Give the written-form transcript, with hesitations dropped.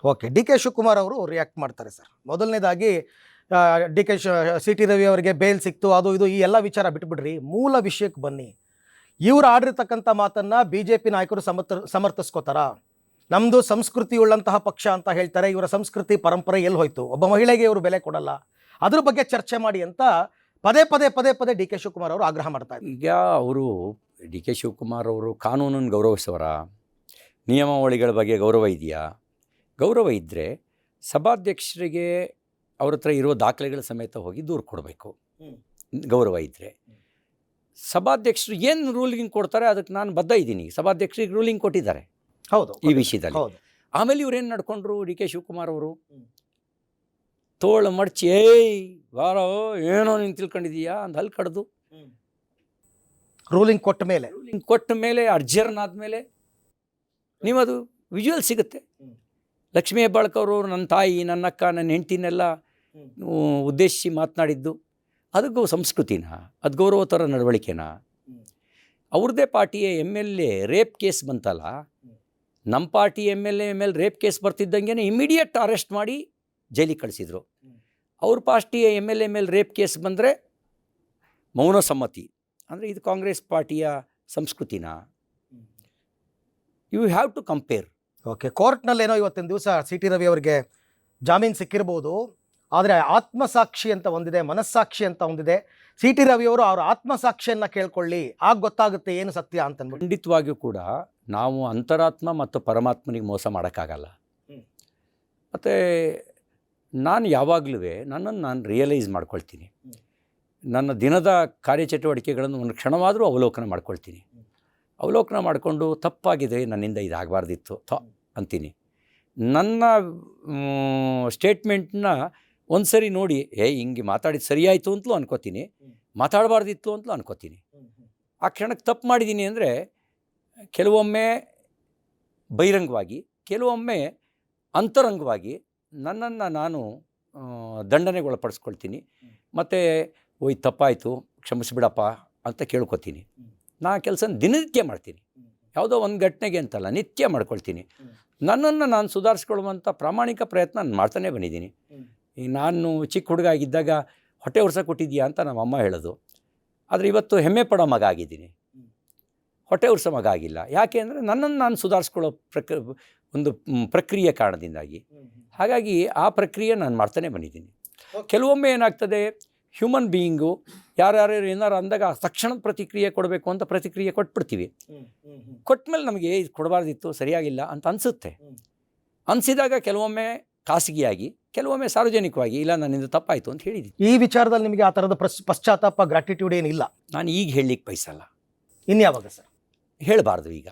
Okay, D K Shivakumar ಅವರು react ಮಾಡ್ತಾರೆ sir. ಮೊದಲನೇದಾಗಿ D K C T Ravi ಅವರಿಗೆ ಬೇಲ್ ಸಿಕ್ತು, ಅದು ಇದು ಈ ಎಲ್ಲ ವಿಚಾರ ಬಿಟ್ಬಿಡ್ರಿ, ಮೂಲ ವಿಷಯಕ್ಕೆ ಬನ್ನಿ. ಇವ್ರು ಆಡಿರ್ತಕ್ಕಂಥ ಮಾತನ್ನ ಬಿಜೆಪಿ ನಾಯಕರು ಸಮರ್ಥಿಸ್ಕೋತಾರ. ನಮ್ಮದು ಸಂಸ್ಕೃತಿ ಉಳ್ಳಂತಹ ಪಕ್ಷ ಅಂತ ಹೇಳ್ತಾರೆ. ಇವರ ಸಂಸ್ಕೃತಿ ಪರಂಪರೆ ಎಲ್ಲಿ ಹೋಯ್ತು? ಒಬ್ಬ ಮಹಿಳೆಗೆ ಇವರು ಬೆಲೆ ಕೊಡಲ್ಲ, ಅದ್ರ ಬಗ್ಗೆ ಚರ್ಚೆ ಮಾಡಿ ಅಂತ ಪದೇ ಪದೇ ಪದೇ ಪದೇ ಡಿ ಕೆ ಶಿವಕುಮಾರ್ ಅವರು ಆಗ್ರಹ ಮಾಡ್ತಾ ಇದ್ದಾರೆ. ಈಗ ಅವರು ಡಿ ಕೆ ಶಿವಕುಮಾರ್ ಅವರು ಕಾನೂನನ್ನು ಗೌರವಿಸೋರ, ನಿಯಮಾವಳಿಗಳ ಬಗ್ಗೆ ಗೌರವ ಇದೆಯಾ? ಗೌರವ ಇದ್ದರೆ ಸಭಾಧ್ಯಕ್ಷರಿಗೆ ಅವ್ರ ಹತ್ರ ಇರೋ ದಾಖಲೆಗಳ ಸಮೇತ ಹೋಗಿ ದೂರು ಕೊಡಬೇಕು. ಗೌರವ ಇದ್ದರೆ ಸಭಾಧ್ಯಕ್ಷರು ಏನು ರೂಲಿಂಗ್ ಕೊಡ್ತಾರೆ ಅದಕ್ಕೆ ನಾನು ಬದ್ಧ ಇದ್ದೀನಿ. ಸಭಾಧ್ಯಕ್ಷರಿಗೆ ರೂಲಿಂಗ್ ಕೊಟ್ಟಿದ್ದಾರೆ ಹೌದು ಈ ವಿಷಯದಲ್ಲಿ. ಆಮೇಲೆ ಇವ್ರೇನು ನಡ್ಕೊಂಡ್ರು? ಡಿ ಕೆ ಶಿವಕುಮಾರ್ ಅವರು ತೋಳು ಮಡ್ಚಿ ಬಾರೋ ಏನೋ ನೀನು ತಿಳ್ಕೊಂಡಿದೀಯಾ ಅಂತ ಅಲ್ಲಿ ಕಡ್ದು ರೂಲಿಂಗ್ ಕೊಟ್ಟ ಮೇಲೆ ಅರ್ಜರ್ನ್ ಆದಮೇಲೆ ನೀವದು ವಿಜುವಲ್ ಸಿಗುತ್ತೆ. ಲಕ್ಷ್ಮೀ ಹೆಬ್ಬಾಳ್ಕರ್ ಅವರು ನನ್ನ ತಾಯಿ, ನನ್ನ ಅಕ್ಕ, ನನ್ನ ಹೆಂಡತಿನೆಲ್ಲ ಉದ್ದೇಶಿಸಿ ಮಾತನಾಡಿದ್ದು ಅದಕ್ಕೂ ಸಂಸ್ಕೃತಿನ, ಅದು ಗೌರವ ಥರ ನಡವಳಿಕೆನ? ಅವ್ರದ್ದೇ ಪಾರ್ಟಿಯ MLA ರೇಪ್ ಕೇಸ್ ಬಂತಲ್ಲ, ನಮ್ಮ ಪಾರ್ಟಿ MLA ಮೇಲೆ ರೇಪ್ ಕೇಸ್ ಬರ್ತಿದ್ದಂಗೆ ಇಮಿಡಿಯೇಟ್ ಅರೆಸ್ಟ್ ಮಾಡಿ ಜೈಲಿಗೆ ಕಳಿಸಿದ್ರು. ಅವ್ರ ಪಾರ್ಟಿಯ MLA ಮೇಲೆ ರೇಪ್ ಕೇಸ್ ಬಂದರೆ ಮೌನ ಸಮ್ಮತಿ. ಅಂದರೆ ಇದು ಕಾಂಗ್ರೆಸ್ ಪಾರ್ಟಿಯ ಸಂಸ್ಕೃತಿನ? You have to compare. Okay, ಕೋರ್ಟ್ನಲ್ಲೇನೋ ಇವತ್ತಿನ ದಿವಸ ಸಿ ಟಿ ರವಿ ಅವರಿಗೆ ಜಾಮೀನು ಸಿಕ್ಕಿರ್ಬೋದು, ಆದರೆ ಆತ್ಮಸಾಕ್ಷಿ ಅಂತ ಒಂದಿದೆ, ಮನಸ್ಸಾಕ್ಷಿ ಅಂತ ಒಂದಿದೆ. ಸಿ ಟಿ ರವಿ ಅವರು ಅವ್ರ ಆತ್ಮಸಾಕ್ಷಿಯನ್ನು ಕೇಳ್ಕೊಳ್ಳಿ, ಆಗ ಗೊತ್ತಾಗುತ್ತೆ ಏನು ಸತ್ಯ ಅಂತಂದ್ಬಿಟ್ಟು. ಖಂಡಿತವಾಗಿಯೂ ಕೂಡ ನಾವು ಅಂತರಾತ್ಮ ಮತ್ತು ಪರಮಾತ್ಮನಿಗೆ ಮೋಸ ಮಾಡೋಕ್ಕಾಗಲ್ಲ. ಮತ್ತು ನಾನು ಯಾವಾಗಲೂ ನನ್ನನ್ನು ನಾನು ರಿಯಲೈಸ್ ಮಾಡ್ಕೊಳ್ತೀನಿ. ನನ್ನ ದಿನದ ಕಾರ್ಯಚಟುವಟಿಕೆಗಳನ್ನು ಒಂದು ಕ್ಷಣವಾದರೂ ಅವಲೋಕನ ಮಾಡ್ಕೊಳ್ತೀನಿ. ಅವಲೋಕನ ಮಾಡಿಕೊಂಡು ತಪ್ಪಾಗಿದೆ, ನನ್ನಿಂದ ಇದಾಗಬಾರ್ದಿತ್ತು ಅಂತೀನಿ. ನನ್ನ ಸ್ಟೇಟ್ಮೆಂಟ್ನ ಒಂದು ಸರಿ ನೋಡಿ ಹಿಂಗೆ ಮಾತಾಡಿದ್ದು ಸರಿಯಾಯಿತು ಅಂತಲೂ ಅನ್ಕೋತೀನಿ, ಮಾತಾಡಬಾರ್ದಿತ್ತು ಅಂತಲೂ ಅನ್ಕೋತೀನಿ. ಆ ಕ್ಷಣಕ್ಕೆ ತಪ್ಪು ಮಾಡಿದ್ದೀನಿ ಅಂದರೆ ಕೆಲವೊಮ್ಮೆ ಬಹಿರಂಗವಾಗಿ, ಕೆಲವೊಮ್ಮೆ ಅಂತರಂಗವಾಗಿ ನನ್ನನ್ನು ನಾನು ದಂಡನೆಗೊಳಪಡಿಸ್ಕೊಳ್ತೀನಿ. ಮತ್ತು ಓಯ್ ತಪ್ಪಾಯಿತು ಕ್ಷಮಿಸಿಬಿಡಪ್ಪ ಅಂತ ಕೇಳ್ಕೊತೀನಿ. ನಾ ಕೆಲಸ ದಿನನಿತ್ಯ ಮಾಡ್ತೀನಿ, ಯಾವುದೋ ಒಂದು ಘಟನೆಗೆ ಅಂತಲ್ಲ, ನಿತ್ಯ ಮಾಡ್ಕೊಳ್ತೀನಿ. ನನ್ನನ್ನು ನಾನು ಸುಧಾರಿಸ್ಕೊಳ್ಳುವಂಥ ಪ್ರಾಮಾಣಿಕ ಪ್ರಯತ್ನ ನಾನು ಮಾಡ್ತಾನೆ ಬಂದಿದ್ದೀನಿ. ಈಗ ನಾನು ಚಿಕ್ಕ ಹುಡುಗ ಆಗಿದ್ದಾಗ ಹೊಟ್ಟೆ ಉರ್ಸ ಕೊಟ್ಟಿದ್ದೀಯಾ ಅಂತ ನಮ್ಮ ಅಮ್ಮ ಹೇಳೋದು. ಆದರೆ ಇವತ್ತು ಹೆಮ್ಮೆ ಪಡೋ ಮಗ ಆಗಿದ್ದೀನಿ, ಹೊಟ್ಟೆ ಉರ್ಸೋ ಮಗ ಆಗಿಲ್ಲ. ಯಾಕೆ ಅಂದರೆ ನನ್ನನ್ನು ನಾನು ಸುಧಾರಿಸ್ಕೊಳ್ಳೋ ಒಂದು ಪ್ರಕ್ರಿಯೆ ಕಾರಣದಿಂದಾಗಿ. ಹಾಗಾಗಿ ಆ ಪ್ರಕ್ರಿಯೆ ನಾನು ಮಾಡ್ತಾನೆ ಬಂದಿದ್ದೀನಿ. ಕೆಲವೊಮ್ಮೆ ಏನಾಗ್ತದೆ, ಹ್ಯೂಮನ್ ಬೀಯಿಂಗು ಯಾರ್ಯಾರು ಏನಾರು ಅಂದಾಗ ತಕ್ಷಣದ ಪ್ರತಿಕ್ರಿಯೆ ಕೊಡಬೇಕು ಅಂತ ಪ್ರತಿಕ್ರಿಯೆ ಕೊಟ್ಬಿಡ್ತೀವಿ. ಕೊಟ್ಟಮೇಲೆ ನಮಗೆ ಇದು ಕೊಡಬಾರ್ದಿತ್ತು, ಸರಿಯಾಗಿಲ್ಲ ಅಂತ ಅನಿಸುತ್ತೆ. ಅನಿಸಿದಾಗ ಕೆಲವೊಮ್ಮೆ ಖಾಸಗಿಯಾಗಿ, ಕೆಲವೊಮ್ಮೆ ಸಾರ್ವಜನಿಕವಾಗಿ ಇಲ್ಲ ನನ್ನಿಂದ ತಪ್ಪಾಯಿತು ಅಂತ ಹೇಳಿದ್ದೀನಿ. ಈ ವಿಚಾರದಲ್ಲಿ ನಿಮಗೆ ಆ ಥರದ ಪಶ್ಚಾತ್ತಾಪ, ಗ್ರಾಟಿಟ್ಯೂಡ್ ಏನಿಲ್ಲ? ನಾನು ಈಗ ಹೇಳಲಿಕ್ಕೆ ಬಯಸಲ್ಲ. ಇನ್ಯಾವಾಗ ಸರ್? ಹೇಳಬಾರ್ದು ಈಗ.